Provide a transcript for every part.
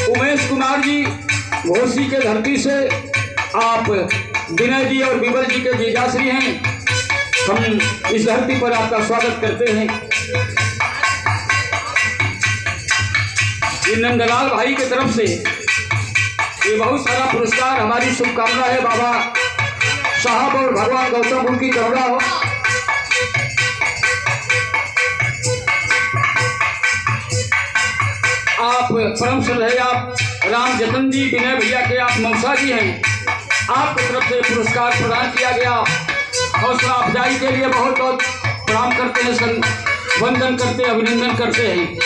उमेश कुमार जी घोसी के धरती से, आप विनय जी और बीबल जी के जीजाश्री हैं। हम इस धरती पर आपका स्वागत करते हैं। ये नंदलाल भाई की तरफ से ये बहुत सारा पुरस्कार, हमारी शुभकामना है बाबा साहब और भगवान गौतम बुद्ध की करुणा हो। आप परम श्रद्धेय आप राम जतन जी विनय भैया के आप मौसा जी हैं, आपकी तरफ से पुरस्कार प्रदान किया गया। हौसला अफजाई के लिए बहुत बहुत प्रणाम करते हैं, वंदन करते हैं, अभिनंदन करते हैं।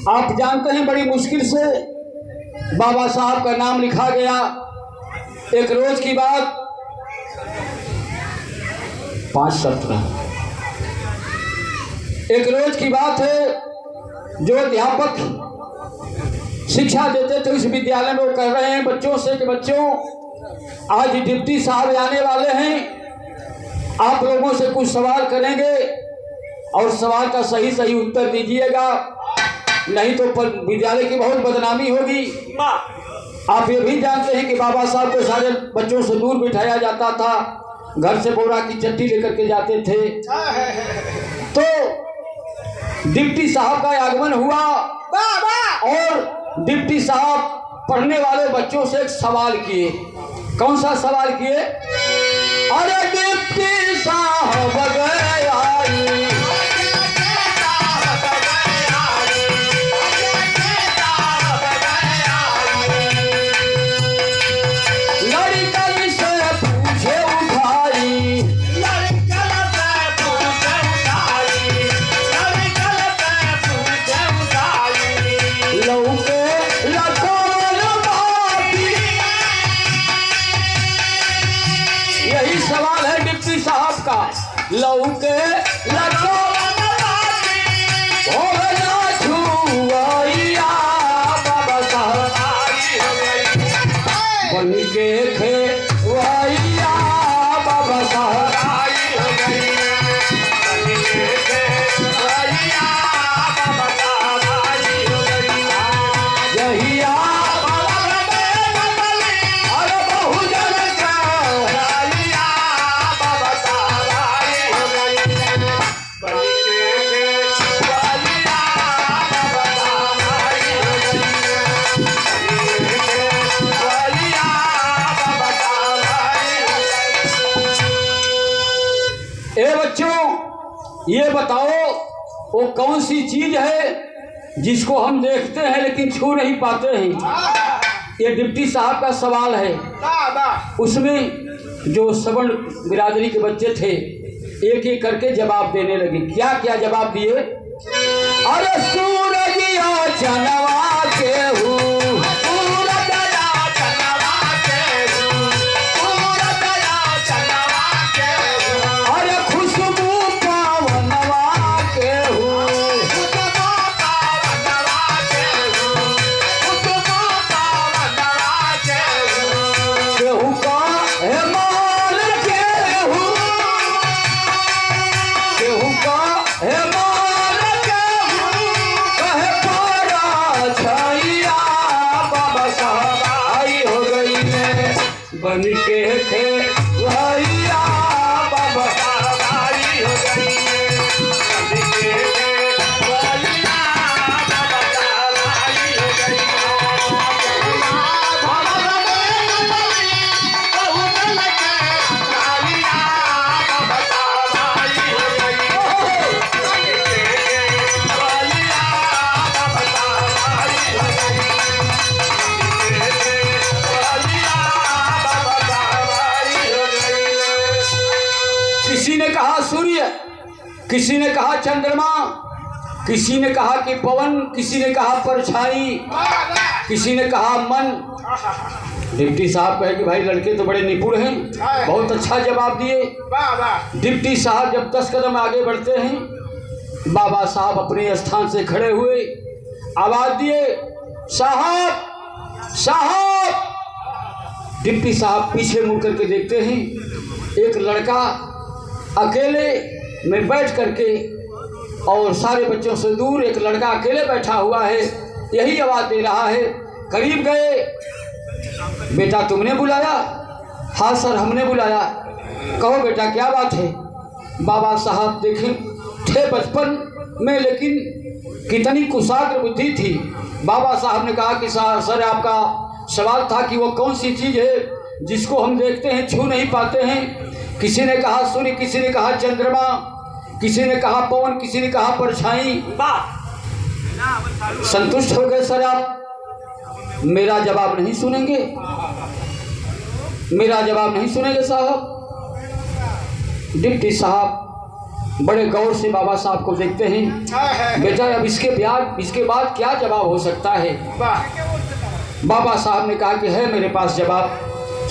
आप जानते हैं बड़ी मुश्किल से बाबा साहब का नाम लिखा गया। एक रोज की बात, 5 सत्र, एक रोज की बात है, जो अध्यापक शिक्षा देते थे इस विद्यालय में वो कह रहे हैं बच्चों से कि बच्चों आज डिप्टी साहब आने वाले हैं, आप लोगों से कुछ सवाल करेंगे और सवाल का सही सही उत्तर दीजिएगा, नहीं तो विद्यालय की बहुत बदनामी होगी। आप ये भी जानते हैं कि बाबा साहब को सारे बच्चों से दूर बिठाया जाता था, घर से बोरा की चट्टी लेकर के जाते थे। तो डिप्टी साहब का आगमन हुआ और डिप्टी साहब पढ़ने वाले बच्चों से एक सवाल किए। कौन सा सवाल किए? अरे डिप्टी साहब लौके लगो बाबा साहब बन के थे वैया बाबा साहब ये बताओ वो कौन सी चीज है जिसको हम देखते हैं लेकिन छू नहीं पाते हैं। ये डिप्टी साहब का सवाल है। उसमें जो सवर्ण बिरादरी के बच्चे थे एक एक करके जवाब देने लगे। क्या क्या जवाब दिए? अरे सूरजिया चनवा के हूँ, बन के थे भैया बाबा भाई हो गई, बन के थे भैया बाबा भाई हो गई। बहुत लगे भैया बाबा भाई कहा सूर्य, किसी ने कहा चंद्रमा, किसी ने कहा कि पवन, किसी ने कहा परछाई, किसी ने कहा मन। डिप्टी साहब कहे कि भाई लड़के तो बड़े निपुण हैं, बहुत अच्छा जवाब दिए। डिप्टी साहब जब 10 कदम आगे बढ़ते हैं, बाबा साहब अपने स्थान से खड़े हुए आवाज दिए, साहब साहब। डिप्टी साहब पीछे मुड़ करके देखते हैं, एक लड़का अकेले में बैठ करके और सारे बच्चों से दूर एक लड़का अकेले बैठा हुआ है, यही आवाज़ दे रहा है। करीब गए, बेटा तुमने बुलाया? हाँ सर हमने बुलाया। कहो बेटा क्या बात है? बाबा साहब देखें थे बचपन में, लेकिन कितनी कुशाग्र बुद्धि थी। बाबा साहब ने कहा कि सर आपका सवाल था कि वो कौन सी चीज़ है जिसको हम देखते हैं छू नहीं पाते हैं। किसी ने कहा सूर्य, किसी ने कहा चंद्रमा, किसी ने कहा पवन, किसी ने कहा परछाई। संतुष्ट हो गए सर आप? मेरा जवाब नहीं सुनेंगे? मेरा जवाब नहीं सुनेंगे साहब? डिप्टी साहब बड़े गौर से बाबा साहब को देखते हैं। बेटा अब इसके बाद क्या जवाब हो सकता है? बाबा साहब ने कहा कि है मेरे पास जवाब।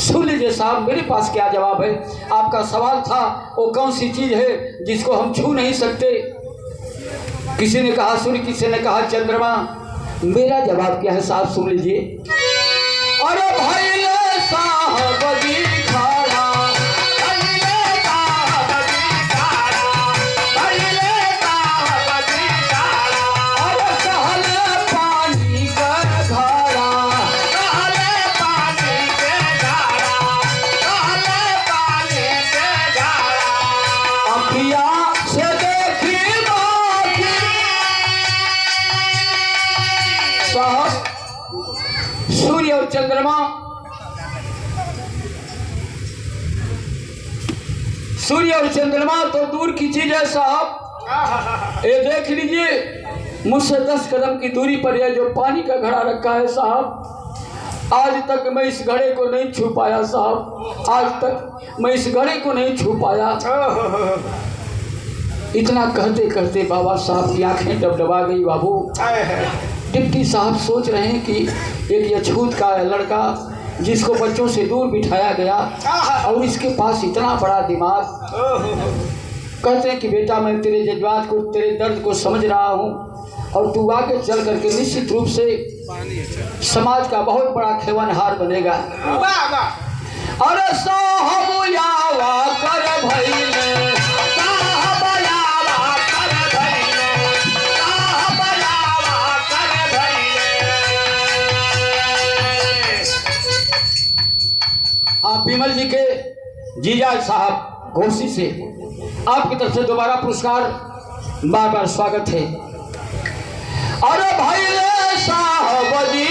सुन लीजिए साहब, मेरे पास क्या जवाब है। आपका सवाल था वो कौन सी चीज़ है जिसको हम छू नहीं सकते। किसी ने कहा सूर्य, किसी ने कहा चंद्रमा। मेरा जवाब क्या है साहब सुन लीजिए। अरे भाई ले साहब जी खाड़ा, अरे कहले पानी का घड़ा, अखिया से देखी साहब सूर्य और चंद्रमा, सूर्य और चंद्रमा तो दूर की चीज है साहब। ये देख लीजिए मुझसे 10 कदम की दूरी पर यह जो पानी का घड़ा रखा है साहब, आज तक मैं इस घड़े को नहीं छू पाया साहब, आज तक मैं इस घड़े को नहीं छू पाया। इतना कहते कहते बाबा साहब की आंखें डबडबा गई। बाबू डिप्टी साहब सोच रहे हैं कि एक यछूत का लड़का जिसको बच्चों से दूर बिठाया गया और इसके पास इतना बड़ा दिमाग। कहते हैं कि बेटा मैं तेरे जज्बात को, तेरे दर्द को समझ रहा हूँ और तू आगे चल करके निश्चित रूप से समाज का बहुत बड़ा खेवनहार बनेगा। अरे साहब यावा कर भइले, विमल जी के जीजा साहब घोसी से आपकी तरफ से दोबारा पुरस्कार बार बार स्वागत है। अरे भाई साहब जी